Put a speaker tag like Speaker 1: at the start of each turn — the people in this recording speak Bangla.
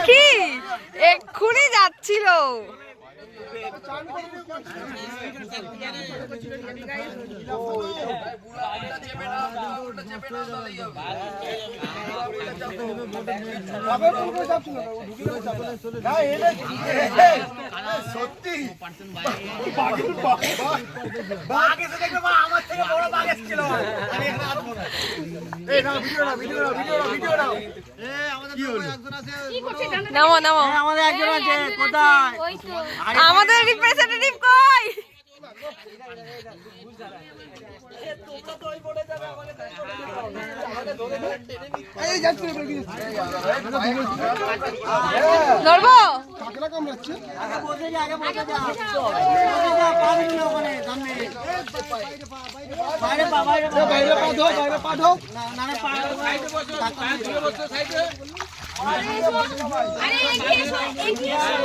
Speaker 1: কি এক্ষুনি যাচ্ছিল। নামো নামো,
Speaker 2: আমাদের একজন আছে কোথায়?
Speaker 1: আমাদের রিপ্রেজেন্টেটিভ কই? ধরবো
Speaker 2: কাকড়া কামড়াচ্ছে। আগে বসে যা, আগে বসে যা, বসে যা, পা দিবি না ওখানে সামনে। বাইরে পা, বাইরে পা, বাইরে পা দাও, বাইরে পা দাও। না না পা দাও, সাইডে বসো, সাইডে বসো, সাইডে। আরে এগিয়ে এসো, এগিয়ে এসো।